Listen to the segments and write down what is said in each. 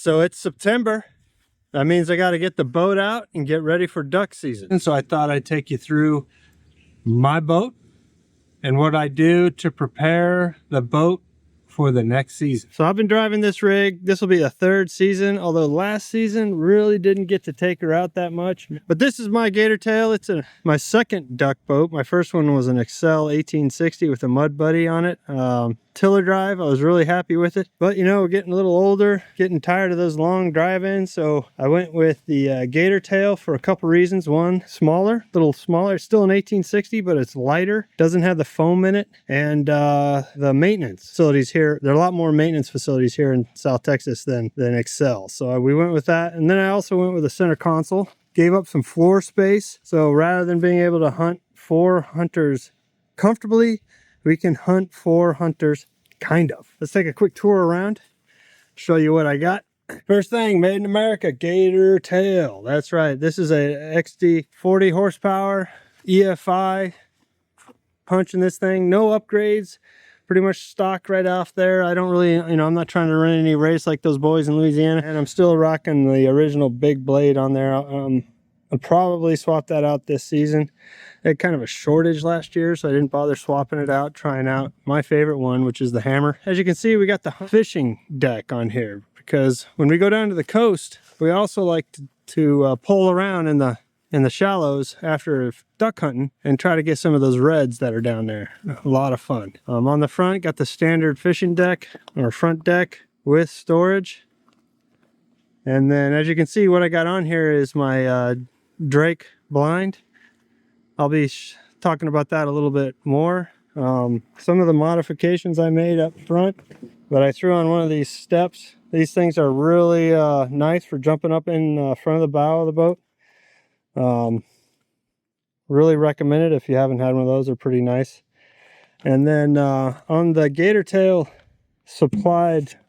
So it's September. That means I got to get the boat out and get ready for duck season. And so I thought I'd take you through my boat and what I do to prepare the boat for the next season. So I've been driving this rig. This will be a third season, although last season really didn't get to take her out that much. But this is my GatorTail. It's my second duck boat. My first one was an Excel 1860 with a Mud Buddy on it. Tiller drive, I was really happy with it. But you know, we're getting a little older, getting tired of those long drive-ins. So I went with the GatorTail for a couple reasons. One, smaller, a little smaller. It's still an 1860, but it's lighter. Doesn't have the foam in it. And the maintenance facilities here, there are a lot more maintenance facilities here in South Texas than Excel. So we went with that. And then I also went with a center console. Gave up some floor space. So rather than being able to hunt 4 hunters comfortably, we can hunt 4 hunters, kind of. Let's take a quick tour around, show you what I got. First thing, made in America, GatorTail. That's right. This is a XD 40 horsepower EFI. Punching this thing, no upgrades, pretty much stock right off there. I don't really, you know, I'm not trying to run any race like those boys in Louisiana, and I'm still rocking the original big blade on there. I'll probably swap that out this season. I had kind of a shortage last year, so I didn't bother swapping it out, trying out my favorite one, which is the hammer. As you can see, we got the fishing deck on here because when we go down to the coast, we also like to pull around in the shallows after duck hunting and try to get some of those reds that are down there. A lot of fun. On the front, got the standard fishing deck or front deck with storage. And then as you can see, what I got on here is my Drake blind. I'll be talking about that a little bit more. Some of the modifications I made up front, but I threw on one of these steps. These things are really nice for jumping up in front of the bow of the boat. Really recommend it if you haven't had one of those. They're pretty nice. And then on the GatorTail supplied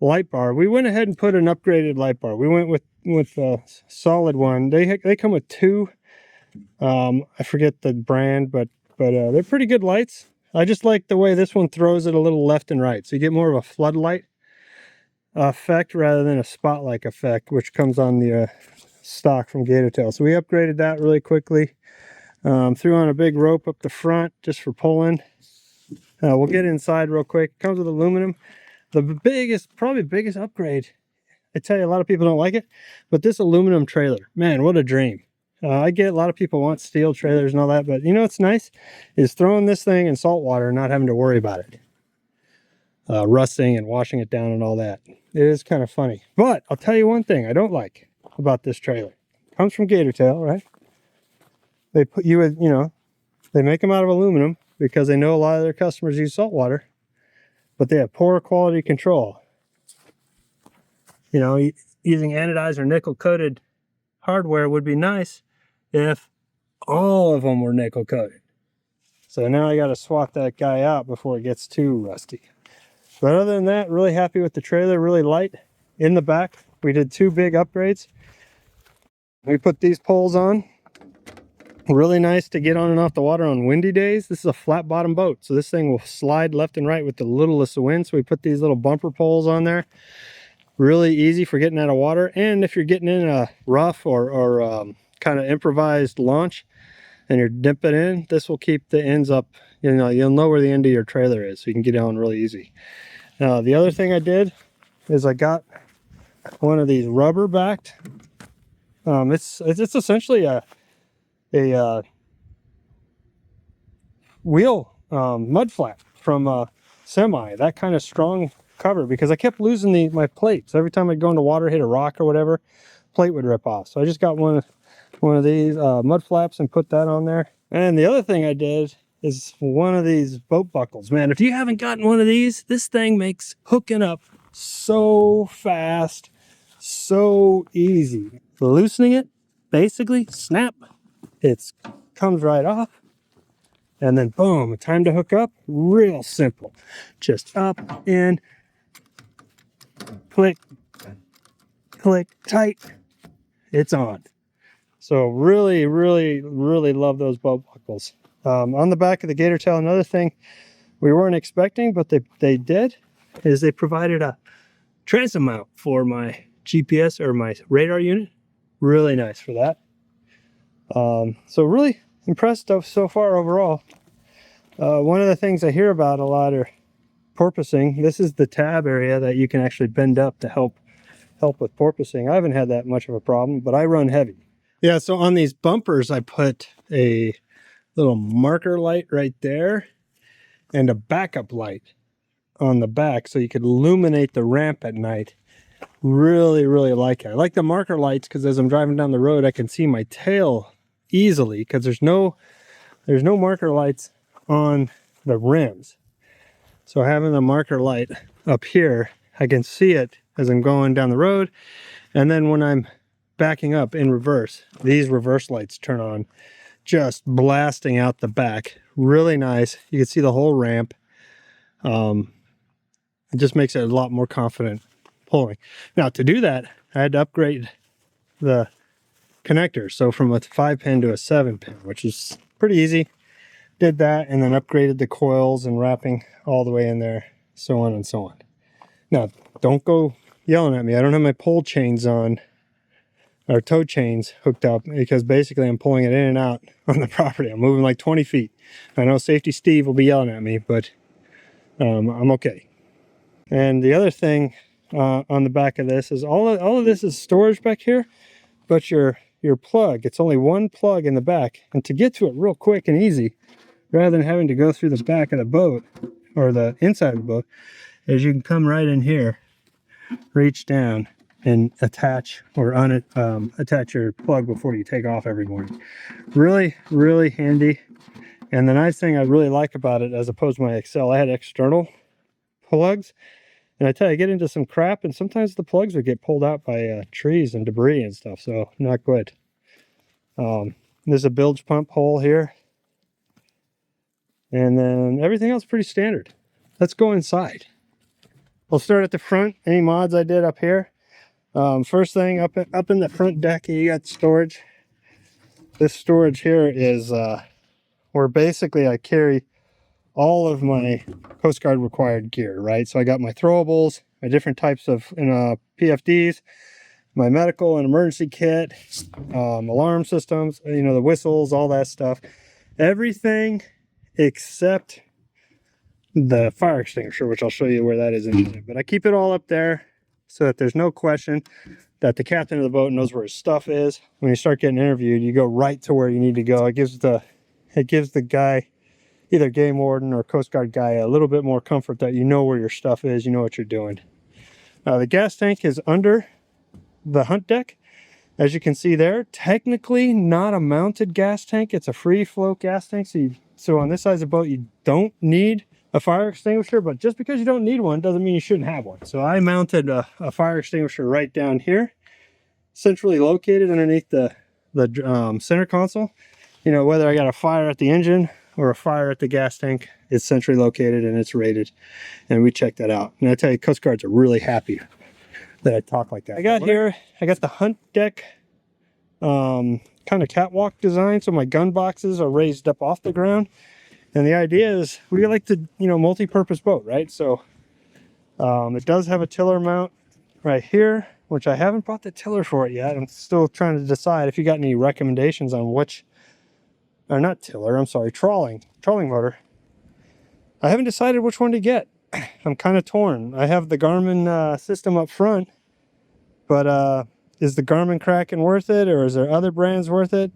light bar, we went ahead and put an upgraded light bar. We went with a solid one. They come with 2. I forget the brand, but they're pretty good lights. I just like the way this one throws it a little left and right, so you get more of a floodlight effect rather than a spotlight effect, which comes on the stock from GatorTail. So we upgraded that really quickly. Threw on a big rope up the front just for pulling. We'll get inside real quick. Comes with aluminum. The probably biggest upgrade. I tell you, a lot of people don't like it, but this aluminum trailer, man, what a dream. I get a lot of people want steel trailers and all that, but you know what's nice is throwing this thing in salt water and not having to worry about it rusting and washing it down and all that. It is kind of funny. But I'll tell you one thing I don't like about this trailer. It comes from GatorTail, right? They put you with, you know, they make them out of aluminum because they know a lot of their customers use salt water, but they have poor quality control. You know, using anodized or nickel coated hardware would be nice if all of them were nickel coated. So now I got to swap that guy out before it gets too rusty. But other than that, really happy with the trailer, really light. In the back, we did 2 big upgrades. We put these poles on. Really nice to get on and off the water on windy days. This is a flat bottom boat, so this thing will slide left and right with the littlest of wind. So we put these little bumper poles on there. Really easy for getting out of water. And if you're getting in a rough or kind of improvised launch and you're dipping in, this will keep the ends up. You know, you'll know where the end of your trailer is, so you can get on really easy. The other thing I did is I got one of these rubber backed. It's essentially a wheel mud flap from a semi, that kind of strong cover, because I kept losing my plates. Every time I'd go into water, hit a rock or whatever, plate would rip off. So I just got one of these mud flaps and put that on there. And the other thing I did is one of these boat buckles. Man, if you haven't gotten one of these, this thing makes hooking up so fast, so easy. Loosening it, basically, snap, it comes right off. And then boom, time to hook up, real simple. Just up, in, click, click, tight, it's on. So really, really, really love those boat buckles. On the back of the GatorTail, another thing we weren't expecting, but they did, is they provided a transit mount for my GPS or my radar unit. Really nice for that. So really impressed so far overall. One of the things I hear about a lot are porpoising. This is the tab area that you can actually bend up to help with porpoising. I haven't had that much of a problem, but I run heavy. Yeah, so on these bumpers, I put a little marker light right there and a backup light on the back so you could illuminate the ramp at night. Really like it. I like the marker lights because as I'm driving down the road, I can see my tail easily because there's no marker lights on the rims. So having the marker light up here, I can see it as I'm going down the road. And then when I'm backing up in reverse, these reverse lights turn on, just blasting out the back. Really nice. You can see the whole ramp. It just makes it a lot more confident pulling. Now to do that, I had to upgrade the connector. So from a 5-pin to a 7-pin, which is pretty easy. Did that and then upgraded the coils and wrapping all the way in there, so on and so on. Now, don't go yelling at me. I don't have my pole chains on, or tow chains hooked up, because basically I'm pulling it in and out on the property. I'm moving like 20 feet. I know Safety Steve will be yelling at me, but I'm okay. And the other thing on the back of this is all of this is storage back here, but your plug, it's only one plug in the back. And to get to it real quick and easy, rather than having to go through the back of the boat or the inside of the boat, is you can come right in here, reach down and attach or attach your plug before you take off every morning. Really handy. And the nice thing I really like about it, as opposed to my Excel, I had external plugs, and I tell you, I get into some crap and sometimes the plugs would get pulled out by trees and debris and stuff, so not good. There's a bilge pump hole here, and then everything else pretty standard. Let's go inside. We'll start at the front. Any mods I did up here. First thing, up in the front deck, you got storage. This storage here is where basically I carry all of my Coast Guard required gear, right? So I got my throwables, my different types of PFDs, my medical and emergency kit, alarm systems, you know, the whistles, all that stuff. Everything except the fire extinguisher, which I'll show you where that is in a minute. But I keep it all up there so that there's no question that the captain of the boat knows where his stuff is. When you start getting interviewed, you go right to where you need to go. It gives the guy, either game warden or Coast Guard guy, a little bit more comfort that you know where your stuff is, you know what you're doing. The gas tank is under the hunt deck. As you can see there, technically not a mounted gas tank. It's a free flow gas tank. So on this size of boat, you don't need a fire extinguisher, but just because you don't need one doesn't mean you shouldn't have one. So I mounted a fire extinguisher right down here, centrally located underneath the center console. You know, whether I got a fire at the engine or a fire at the gas tank, it's centrally located and it's rated, and we checked that out. And I tell you, Coast Guards are really happy that I talk like that. I got the hunt deck kind of catwalk design, so my gun boxes are raised up off the ground. And the idea is we like to, you know, multi-purpose boat, right? So it does have a tiller mount right here, which I haven't bought the tiller for it yet. I'm still trying to decide if you got any recommendations on which, or not tiller, I'm sorry, trolling motor. I haven't decided which one to get. I'm kind of torn. I have the Garmin system up front, but is the Garmin Kraken worth it, or is there other brands worth it?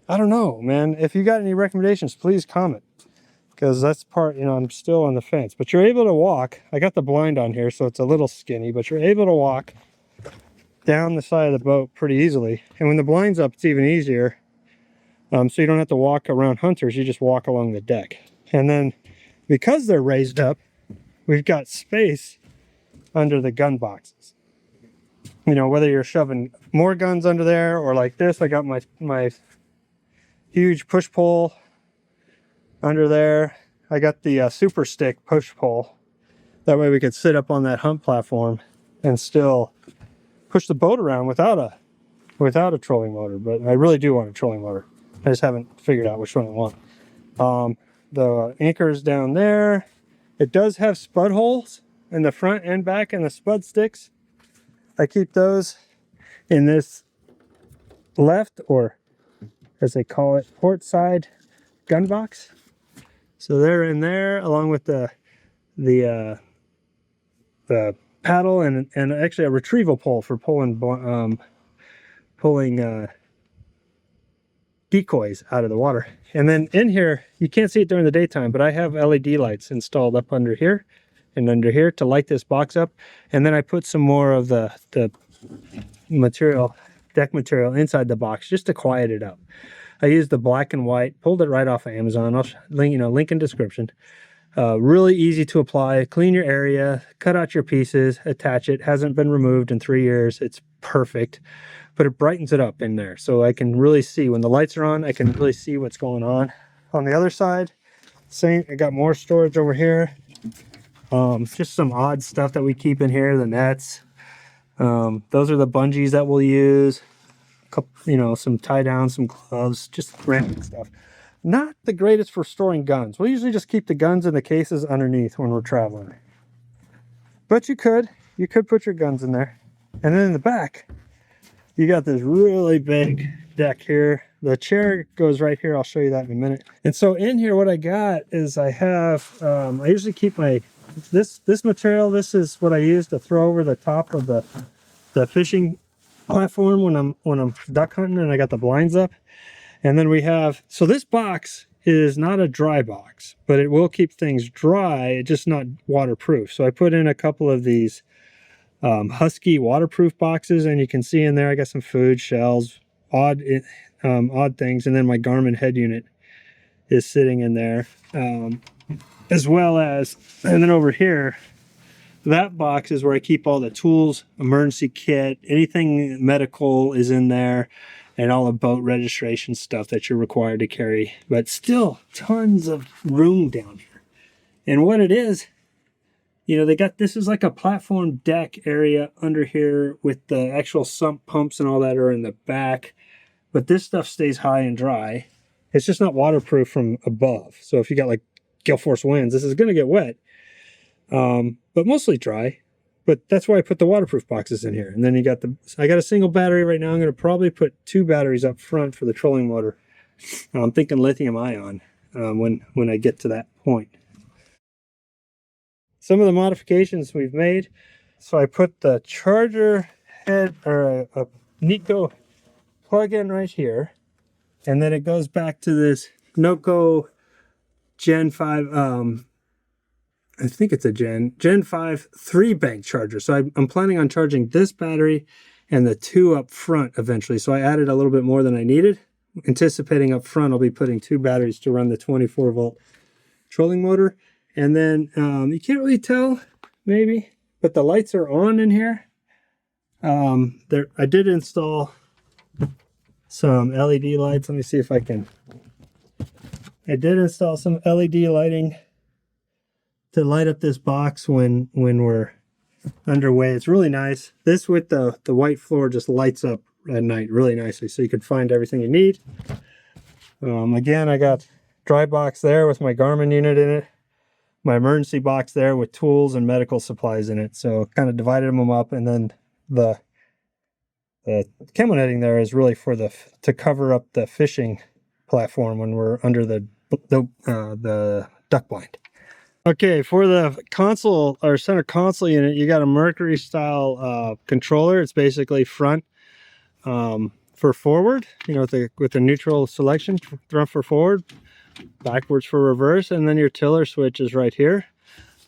I don't know, man. If you got any recommendations, please comment, because that's part, you know, I'm still on the fence. But you're able to walk. I got the blind on here, so it's a little skinny, but you're able to walk down the side of the boat pretty easily. And when the blind's up, it's even easier. So you don't have to walk around hunters, you just walk along the deck. And then because they're raised up, we've got space under the gun boxes. You know, whether you're shoving more guns under there or like this, I got my huge push pole under there. I got the super stick push pole. That way we could sit up on that hunt platform and still push the boat around without a trolling motor. But I really do want a trolling motor. I just haven't figured out which one I want. The anchor's down there. It does have spud holes in the front and back, and the spud sticks, I keep those in this left, or as they call it, port side gun box. So they're in there along with the paddle and actually a retrieval pole for pulling decoys out of the water. And then in here, you can't see it during the daytime, but I have LED lights installed up under here and under here to light this box up. And then I put some more of the material, deck material, inside the box just to quiet it up. I used the black and white, pulled it right off of Amazon. I'll link in description. Really easy to apply. Clean your area, cut out your pieces, attach it. Hasn't been removed in 3 years. It's perfect, but it brightens it up in there. So I can really see when the lights are on, I can really see what's going on. On the other side, same, I got more storage over here. Just some odd stuff that we keep in here, the nets. Those are the bungees that we'll use. Some tie downs, some gloves, just random stuff. Not the greatest for storing guns. We'll usually just keep the guns in the cases underneath when we're traveling. But you could put your guns in there. And then in the back, you got this really big deck here. The chair goes right here. I'll show you that in a minute. And so in here, what I got is I have, I usually keep my, this material, this is what I use to throw over the top of the fishing platform when I'm duck hunting, and I got the blinds up. And then we have, so this box is not a dry box, but it will keep things dry, just not waterproof. So I put in a couple of these Husky waterproof boxes, and you can see in there I got some food, shells, odd things, and then my Garmin head unit is sitting in there, as well as, and then over here, that box is where I keep all the tools, emergency kit, anything medical is in there, and all the boat registration stuff that you're required to carry. But still, tons of room down here. And what it is, they got, this is like a platform deck area under here with the actual sump pumps and all that are in the back. But this stuff stays high and dry. It's just not waterproof from above. So if you got like gale force winds, this is going to get wet. But mostly dry. But that's why I put the waterproof boxes in here. And then you got I got a single battery right now. I'm going to probably put 2 batteries up front for the trolling motor. I'm thinking lithium ion when I get to that point. Some of the modifications we've made. So I put the charger head, or a Nico plug-in right here. And then it goes back to this Noco Gen 5, I think it's a Gen 5 3-bank charger. So I'm planning on charging this battery and the 2 up front eventually. So I added a little bit more than I needed. Anticipating up front, I'll be putting 2 batteries to run the 24-volt trolling motor. And then you can't really tell, maybe, but the lights are on in here. I did install some LED lights. Let me see if I can. I did install some LED lighting to light up this box when we're underway. It's really nice. This with the white floor just lights up at night really nicely, so you can find everything you need. Again, I got dry box there with my Garmin unit in it, my emergency box there with tools and medical supplies in it. So kind of divided them up, and then the camo netting there is really for to cover up the fishing platform when we're under the duck blind. Okay, for the console or center console unit, you got a Mercury style controller. It's basically front for forward, with the neutral selection, front for forward, backwards for reverse, and then your tiller switch is right here.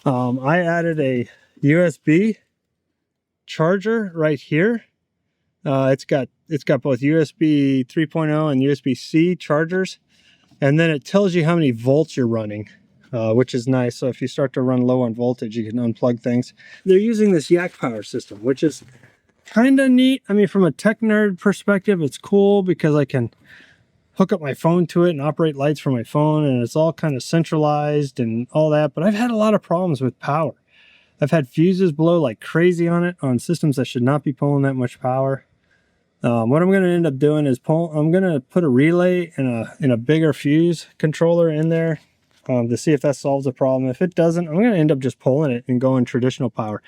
I added a USB charger right here. It's got both USB 3.0 and USB-C chargers, and then it tells you how many volts you're running. Which is nice. So if you start to run low on voltage, you can unplug things. They're using this yak power system, which is kind of neat. I mean, from a tech nerd perspective, it's cool because I can hook up my phone to it and operate lights from my phone, and it's all kind of centralized and all that. But I've had a lot of problems with power. I've had fuses blow like crazy on it, on systems that should not be pulling that much power. What I'm going to end up doing is I'm going to put a relay and a bigger fuse controller in there. to see if that solves the problem. If it doesn't, I'm going to end up just pulling it and going traditional power.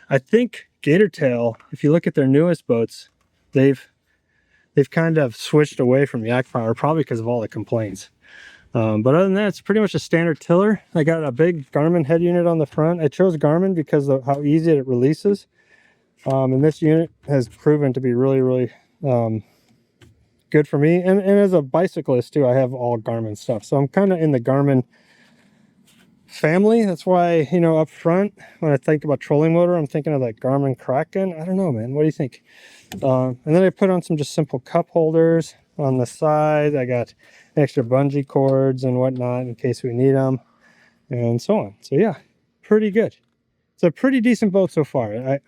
I think GatorTail, if you look at their newest boats, they've kind of switched away from yak power, probably because of all the complaints. But other than that, it's pretty much a standard tiller. I got a big Garmin head unit on the front. I chose Garmin because of how easy it releases. And this unit has proven to be really good for me. And as a bicyclist too, I have all Garmin stuff. So I'm kind of in the Garmin family. That's why, you know, up front, when I think about trolling motor, I'm thinking of like Garmin Kraken. I don't know, man. What do you think? And then I put on some just simple cup holders on the side. I got extra bungee cords and whatnot in case we need them, and so on. So yeah, pretty good. It's a pretty decent boat so far.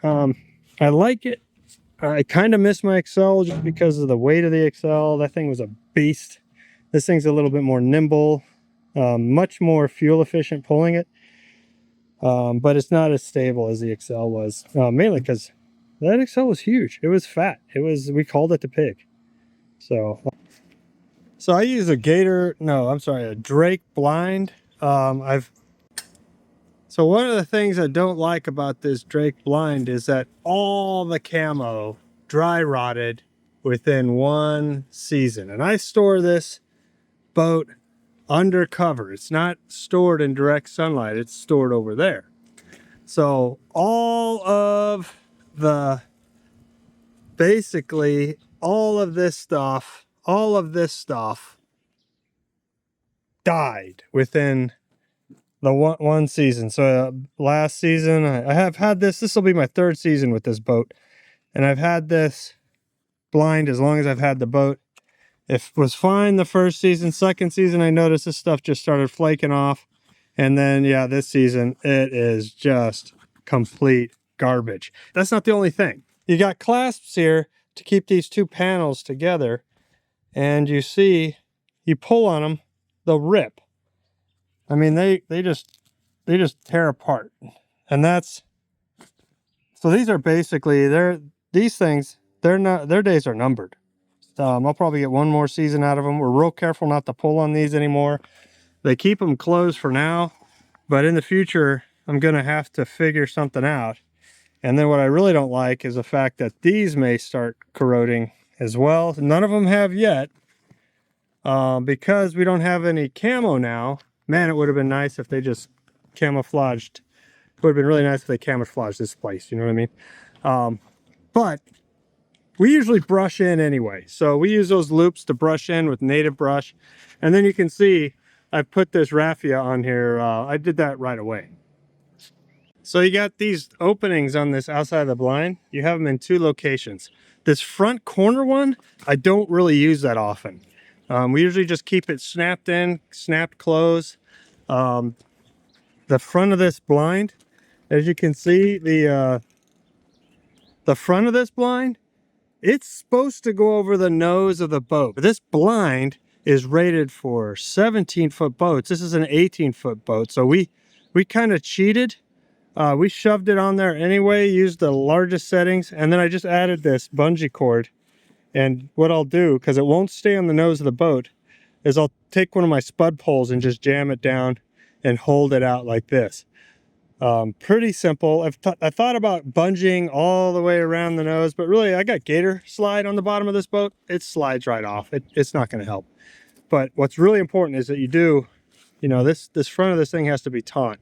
I like it. I kind of miss my Excel just because of the weight of the Excel. That thing was a beast. This thing's a little bit more nimble, much more fuel efficient pulling it, but it's not as stable as the Excel was, mainly because that Excel was huge. It was fat. We called it the pig. So I use a a Drake blind. So one of the things I don't like about this Drake blind is that all the camo dry rotted within 1 season. And I store this boat under cover. It's not stored in direct sunlight. It's stored over there. So basically all of this stuff died within the one season. So last season I have had this will be my 3rd season with this boat, and I've had this blind as long as I've had the boat. It was fine the 1st season. 2nd season I noticed this stuff just started flaking off, and then yeah, this season it is just complete garbage. That's not the only thing. You got clasps here to keep these 2 panels together, and you see, you pull on them, they'll rip. I mean, they just tear apart. And that's, so these are basically, these things, their days are numbered. I'll probably get 1 more season out of them. We're real careful not to pull on these anymore. They keep them closed for now, but in the future, I'm gonna have to figure something out. And then what I really don't like is the fact that these may start corroding as well. None of them have yet, because we don't have any camo now. Man, it would have been nice if they just camouflaged. It would have been really nice if they camouflaged this place, you know what I mean? But we usually brush in anyway. So we use those loops to brush in with native brush. And then you can see I put this raffia on here. I did that right away. So you got these openings on this outside of the blind. You have them in 2 locations. This front corner one, I don't really use that often. We usually just keep it snapped in, snapped closed. The front of this blind, as you can see, the front of this blind, it's supposed to go over the nose of the boat. This blind is rated for 17-foot boats. This is an 18-foot boat. So we kind of cheated. We shoved it on there anyway, used the largest settings, and then I just added this bungee cord. And what I'll do, because it won't stay on the nose of the boat, is I'll take one of my spud poles and just jam it down and hold it out like this. Pretty simple. I thought about bungeeing all the way around the nose, but really I got Gator slide on the bottom of this boat. It slides right off. It's not going to help. But what's really important is that you do, you know, this front of this thing has to be taut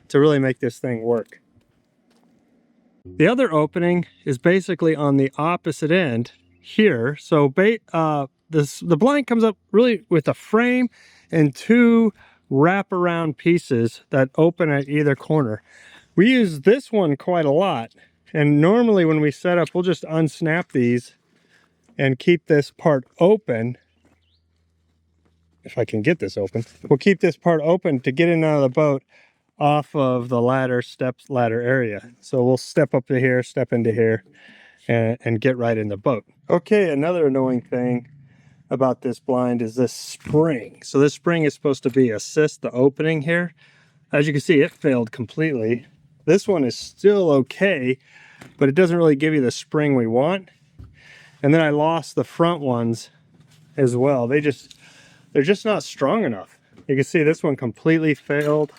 to really make this thing work. The other opening is basically on the opposite end here. So the blind comes up really with a frame and 2 wraparound pieces that open at either corner. We use this one quite a lot, and normally when we set up, we'll just unsnap these and keep this part open. If I can get this open, we'll keep this part open to get in and out of the boat off of the ladder area. So we'll step up to here, step into here, and get right in the boat. Okay, another annoying thing about this blind is this spring. So this spring is supposed to assist the opening here. As you can see, it failed completely. This one is still okay, but it doesn't really give you the spring we want. And then I lost the front ones as well. They're just not strong enough. You can see this one completely failed.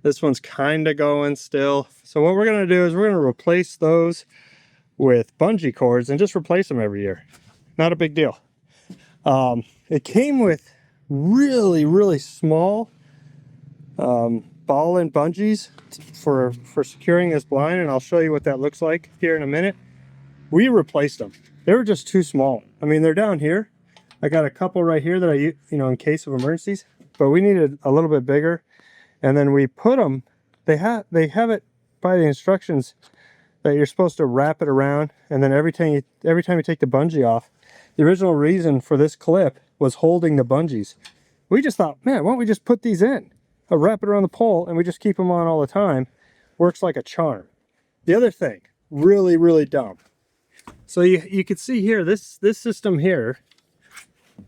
This one's kind of going still. So what we're going to do is we're going to replace those with bungee cords and just replace them every year. Not a big deal. It came with really small ball and bungees for securing this blind, and I'll show you what that looks like here in a minute. We replaced them. They were just too small. I mean, they're down here. I got a couple right here that I use, you know, in case of emergencies, but we needed a little bit bigger. And then we put them, they have it by the instructions that you're supposed to wrap it around, and then every time you take the bungee off, the original reason for this clip was holding the bungees. We just thought, man, why don't we just put these in? I'll wrap it around the pole and we just keep them on all the time. Works like a charm. The other thing, really dumb. So you can see here, this system here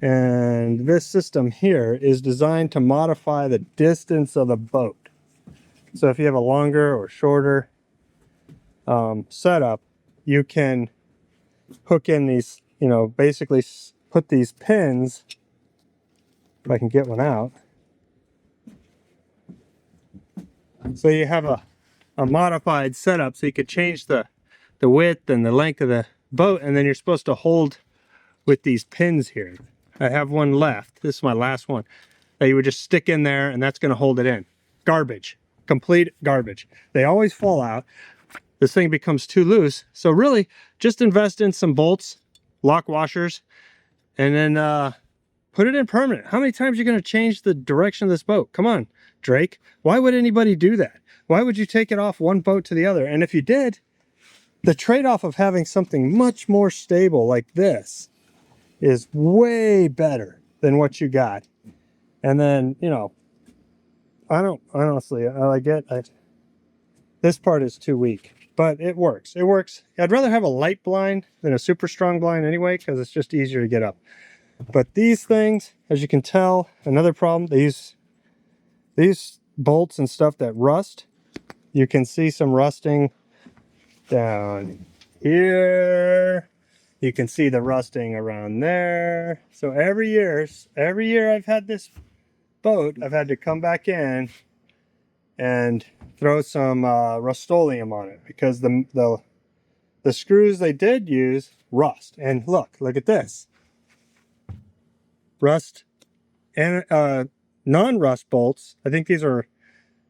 and this system here is designed to modify the distance of the boat. So if you have a longer or shorter setup, you can hook in these, you know, basically put these pins, if I can get one out. So you have a modified setup, so you could change the width and the length of the boat, and then you're supposed to hold with these pins here. I have one left. This is my last one that you would just stick in there, and that's going to hold it in. Garbage. Complete garbage. They always fall out. This thing becomes too loose. So really, just invest in some bolts, lock washers, and then put it in permanent. How many times are you going to change the direction of this boat? Come on, Drake. Why would anybody do that? Why would you take it off one boat to the other? And if you did, the trade-off of having something much more stable like this is way better than what you got. And then, you know, this part is too weak, but it works. It works. I'd rather have a light blind than a super strong blind anyway, because it's just easier to get up. But these things, as you can tell, another problem, they use these bolts and stuff that rust. You can see some rusting down here. You can see the rusting around there. So every year I've had this boat, I've had to come back in and throw some Rust-Oleum on it, because the screws they did use rust. And look at this. Rust and non-rust bolts. I think these are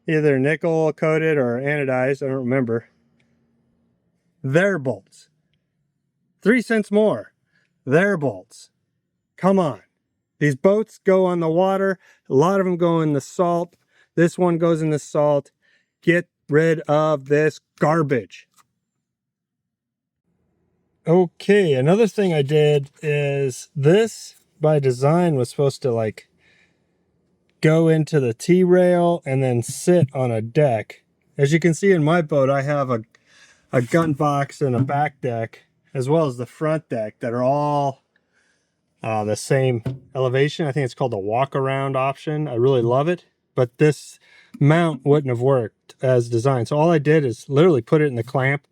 either nickel coated or anodized, I don't remember. Their bolts. 3 cents more. Their bolts. Come on. These boats go on the water. A lot of them go in the salt. This one goes in the salt. Get rid of this garbage. Okay, another thing I did is this by design was supposed to like go into the T-rail and then sit on a deck. As you can see in my boat, I have a gun box and a back deck, as well as the front deck, that are all the same elevation. I think it's called the walk around option. I really love it, but this mount wouldn't have worked as designed. So all I did is literally put it in the clamp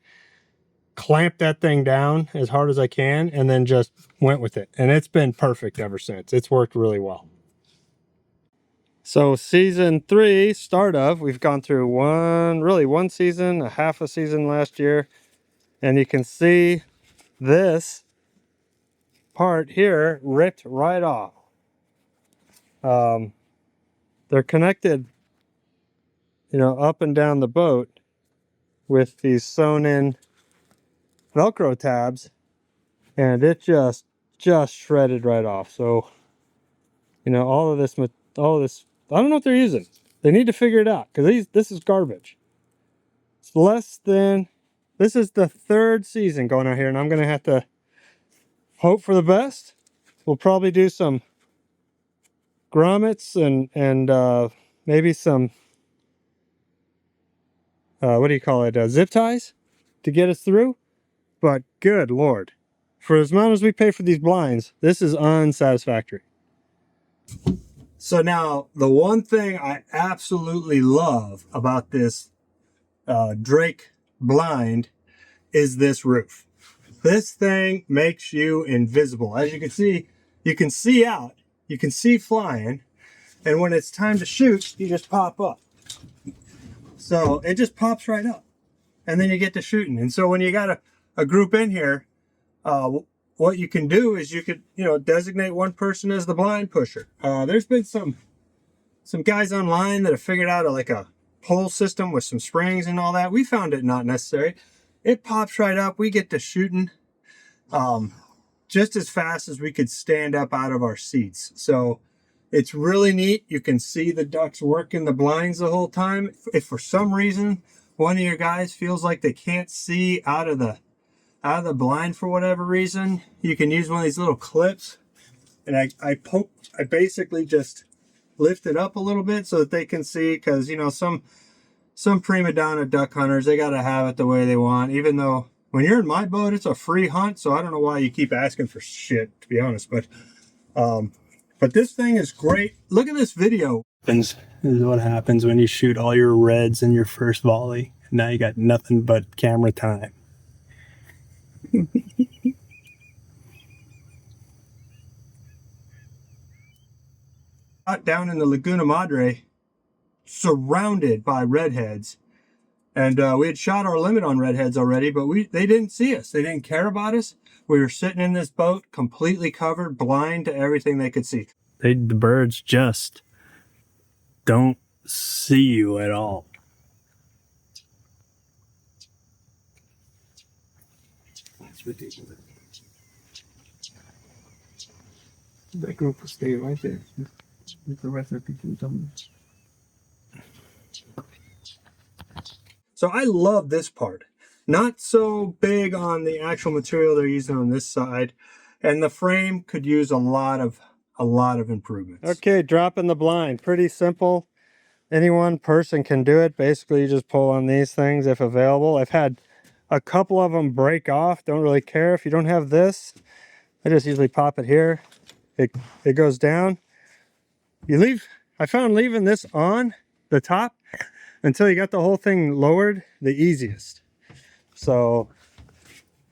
that thing down as hard as I can, and then just went with it. And it's been perfect ever since. It's worked really well. So season 3, start of, we've gone through one season, a half a season last year. And you can see this part here ripped right off. They're connected, you know, up and down the boat with these sewn in Velcro tabs, and it just shredded right off. So, you know, all of this, I don't know what they're using. They need to figure it out, because this is garbage. It's less than, this is the 3rd season going out here, and I'm going to have to hope for the best. We'll probably do some grommets and maybe some, what do you call it, zip ties to get us through. But good Lord, for as much as we pay for these blinds, this is unsatisfactory. So now, the one thing I absolutely love about this Drake blind is this roof. This thing makes you invisible. As you can see out, you can see flying, And when it's time to shoot, you just pop up. So it just pops right up. And then you get to shooting. And so when you got a group in here, what you can do is you could, designate one person as the blind pusher. There's been some guys online that have figured out a pole system with some springs and all that. We found it not necessary. It pops right up. We get to shooting just as fast as we could stand up out of our seats. So it's really neat. You can see the ducks working the blinds the whole time. If for some reason one of your guys feels like they can't see out of the blind for whatever reason, you can use one of these little clips. And I basically just lift it up a little bit so that they can see, because some prima donna duck hunters, they got to have it the way they want, even though when you're in my boat, it's a free hunt. So I don't know why you keep asking for shit, to be honest. But this thing is great. Look at this video. This is what happens when you shoot all your reds in your first volley. Now you got nothing but camera time. Down in the Laguna Madre, surrounded by redheads. And we had shot our limit on redheads already, but they didn't see us. They didn't care about us. We were sitting in this boat, completely covered, blind to everything they could see. The birds just don't see you at all. It's ridiculous. That group will stay right there. With the rest of the people. So I love this part. Not so big on the actual material they're using on this side, and the frame could use a lot of improvements. Okay, dropping the blind, pretty simple. Any one person can do it. Basically, you just pull on these things if available. I've had a couple of them break off. Don't really care if you don't have this. I just usually pop it here. It goes down. I found leaving this on the top until you got the whole thing lowered the easiest. So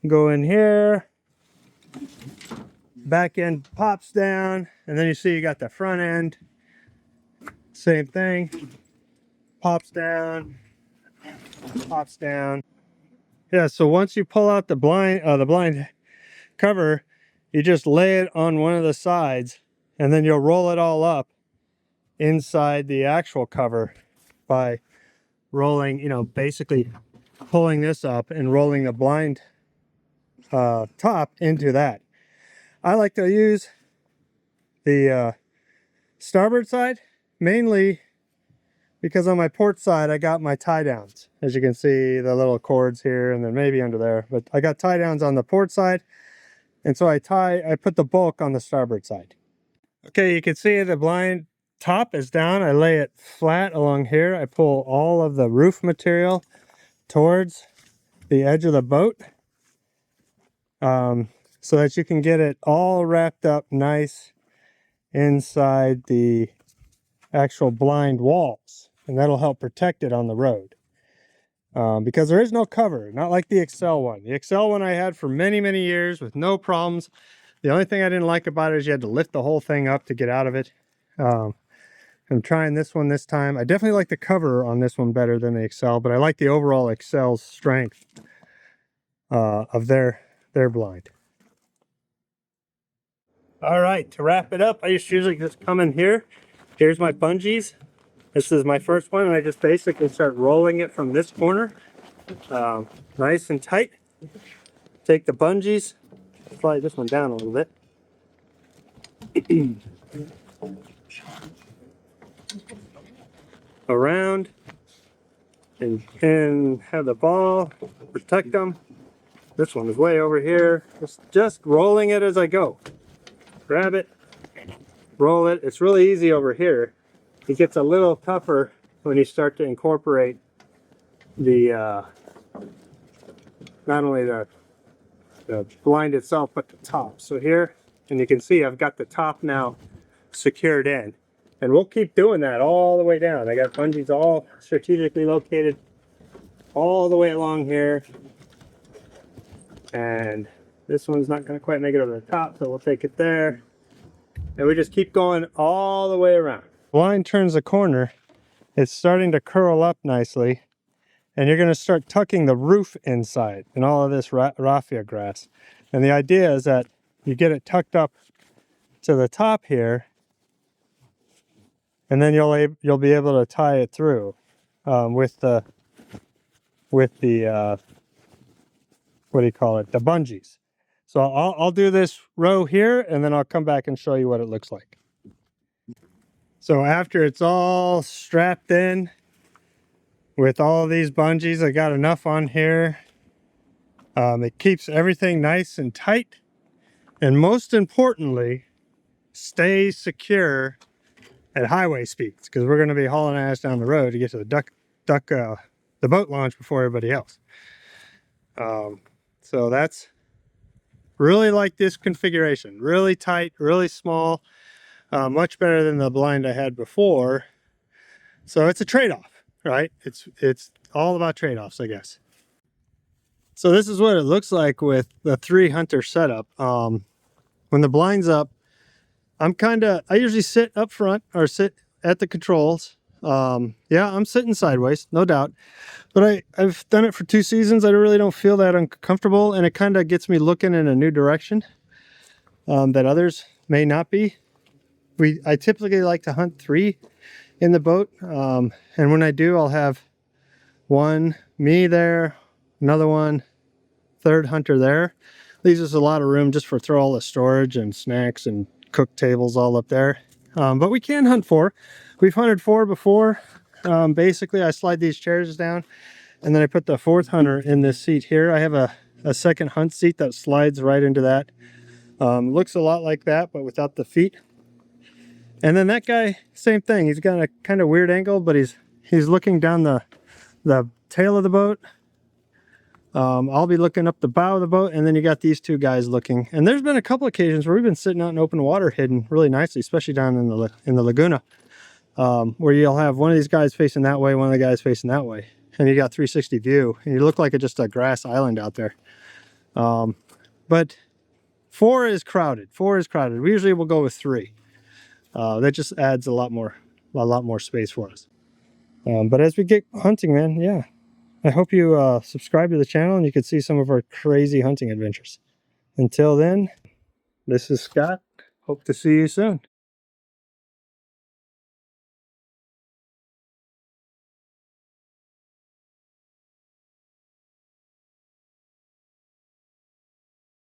go in here, back end pops down, and then you see you got the front end, same thing, pops down. Yeah, so once you pull out the blind cover, you just lay it on one of the sides, and then you'll roll it all up inside the actual cover by rolling, basically pulling this up and rolling the blind top into that. I like to use the starboard side, mainly because on my port side I got my tie downs. As you can see, the little cords here and then maybe under there, but I got tie downs on the port side, and so I put the bulk on the starboard side. Okay, you can see the blind top is down. I lay it flat along here. I pull all of the roof material towards the edge of the boat so that you can get it all wrapped up nice inside the actual blind walls, and that'll help protect it on the road because there is no cover, not like the Excel one. The Excel one I had for many years with no problems. The only thing I didn't like about it is you had to lift the whole thing up to get out of it. I'm trying this one this time. I definitely like the cover on this one better than the Excel, but I like the overall Excel's strength of their blind. All right, to wrap it up, I usually just come in here. Here's my bungees. This is my first one, and I just basically start rolling it from this corner, nice and tight. Take the bungees, slide this one down a little bit. Around and have the ball protect them. This one is way over here. Just rolling it as I go. Grab it, roll it. It's really easy over here. It gets a little tougher when you start to incorporate the not only the blind itself but the top. So here, and you can see I've got the top now secured in. And we'll keep doing that all the way down. I got bungees all strategically located all the way along here. And this one's not going to quite make it over the top, so we'll take it there. And we just keep going all the way around. blind turns a corner, it's starting to curl up nicely, and you're going to start tucking the roof inside and all of this raffia grass. And the idea is that you get it tucked up to the top here, and then you'll be able to tie it through with the what do you call it, the bungees. So I'll do this row here, and then I'll come back and show you what it looks like. So after it's all strapped in with all these bungees, I got enough on here. It keeps everything nice and tight, and most importantly, stays secure at highway speeds, because we're going to be hauling ass down the road to get to the boat launch before everybody else. So that's really like this configuration, really tight, really small, much better than the blind I had before. So it's a trade-off, right? It's all about trade-offs, I guess. So this is what it looks like with the 3-hunter setup. When the blind's up, I usually sit up front or sit at the controls. Yeah, I'm sitting sideways, no doubt. But I've done it for 2 seasons. I really don't feel that uncomfortable, and it kind of gets me looking in a new direction that others may not be. I typically like to hunt 3 in the boat, and when I do, I'll have me there, another one, 3rd hunter there. Leaves us a lot of room just for throw all the storage and snacks and cook tables all up there. But we can hunt 4. We've hunted 4 before. Basically, I slide these chairs down, and then I put the 4th hunter in this seat here. I have a second hunt seat that slides right into that. Looks a lot like that, but without the feet. And then that guy, same thing. He's got a kind of weird angle, but he's looking down the tail of the boat. I'll be looking up the bow of the boat, and then you got these 2 guys looking. And there's been a couple occasions where we've been sitting out in open water hidden really nicely, especially down in the Laguna, where you'll have one of these guys facing that way, one of the guys facing that way, and you got 360 view, and you look like just a grass island out there. But 4 is crowded. 4 is crowded. We usually will go with 3. That just adds a lot more space for us. But as we get hunting, man, yeah. I hope you subscribe to the channel and you can see some of our crazy hunting adventures. Until then, this is Scott. Hope to see you soon.